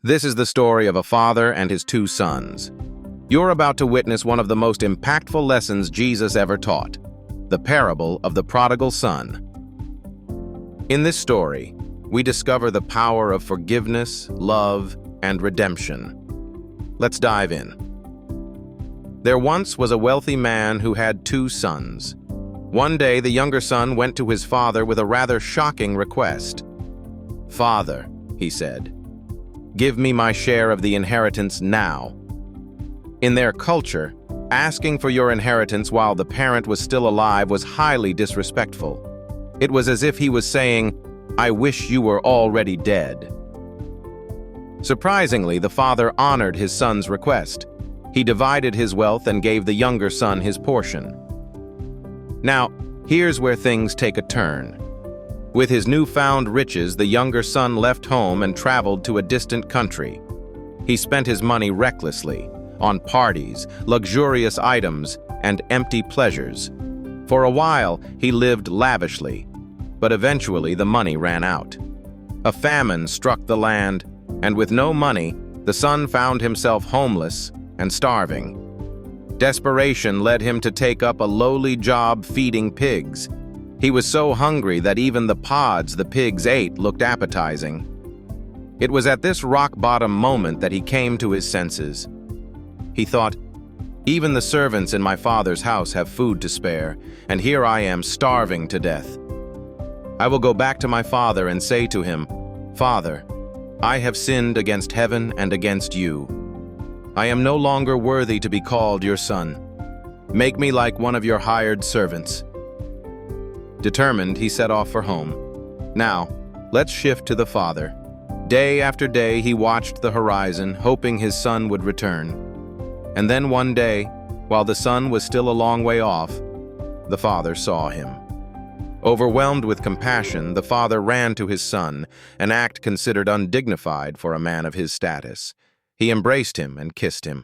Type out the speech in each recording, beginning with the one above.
This is the story of a father and his two sons. You're about to witness one of the most impactful lessons Jesus ever taught, the parable of the prodigal son. In this story, we discover the power of forgiveness, love, and redemption. Let's dive in. There once was a wealthy man who had two sons. One day, the younger son went to his father with a rather shocking request. "Father," he said, "give me my share of the inheritance now." In their culture, asking for your inheritance while the parent was still alive was highly disrespectful. It was as if he was saying, "I wish you were already dead." Surprisingly, the father honored his son's request. He divided his wealth and gave the younger son his portion. Now, here's where things take a turn. With his newfound riches, the younger son left home and traveled to a distant country. He spent his money recklessly, on parties, luxurious items, and empty pleasures. For a while, he lived lavishly, but eventually the money ran out. A famine struck the land, and with no money, the son found himself homeless and starving. Desperation led him to take up a lowly job feeding pigs. He was so hungry that even the pods the pigs ate looked appetizing. It was at this rock-bottom moment that he came to his senses. He thought, "Even the servants in my father's house have food to spare, and here I am starving to death. I will go back to my father and say to him, 'Father, I have sinned against heaven and against you. I am no longer worthy to be called your son. Make me like one of your hired servants.'" Determined, he set off for home. Now, let's shift to the father. Day after day, he watched the horizon, hoping his son would return. And then one day, while the son was still a long way off, the father saw him. Overwhelmed with compassion, the father ran to his son, an act considered undignified for a man of his status. He embraced him and kissed him.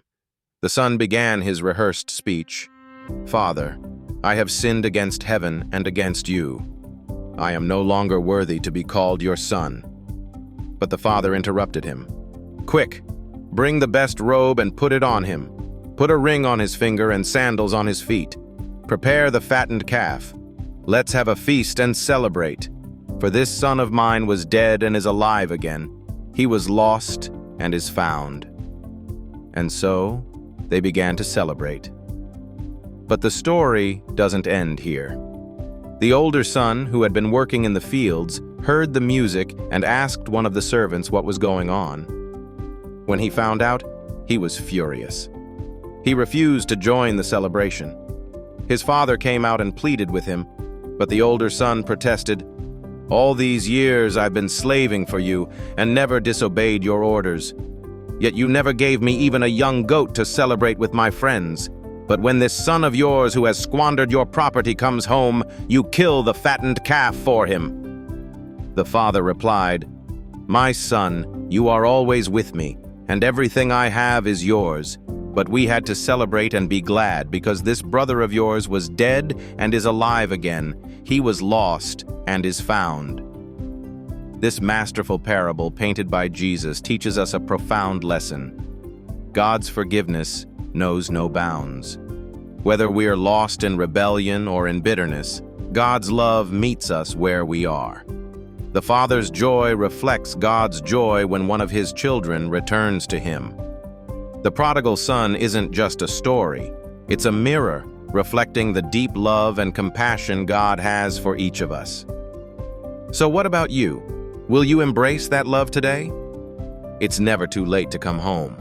The son began his rehearsed speech. "Father, I have sinned against heaven and against you. I am no longer worthy to be called your son." But the father interrupted him. "Quick, bring the best robe and put it on him. Put a ring on his finger and sandals on his feet. Prepare the fattened calf. Let's have a feast and celebrate. For this son of mine was dead and is alive again. He was lost and is found." And so they began to celebrate. But the story doesn't end here. The older son, who had been working in the fields, heard the music and asked one of the servants what was going on. When he found out, he was furious. He refused to join the celebration. His father came out and pleaded with him, but the older son protested, "All these years I've been slaving for you and never disobeyed your orders. Yet you never gave me even a young goat to celebrate with my friends. But when this son of yours who has squandered your property comes home, you kill the fattened calf for him." The father replied, "My son, you are always with me, and everything I have is yours. But we had to celebrate and be glad because this brother of yours was dead and is alive again. He was lost and is found." This masterful parable painted by Jesus teaches us a profound lesson. God's forgiveness knows no bounds. Whether we are lost in rebellion or in bitterness, God's love meets us where we are. The Father's joy reflects God's joy when one of His children returns to Him. The prodigal son isn't just a story. It's a mirror reflecting the deep love and compassion God has for each of us. So what about you? Will you embrace that love today? It's never too late to come home.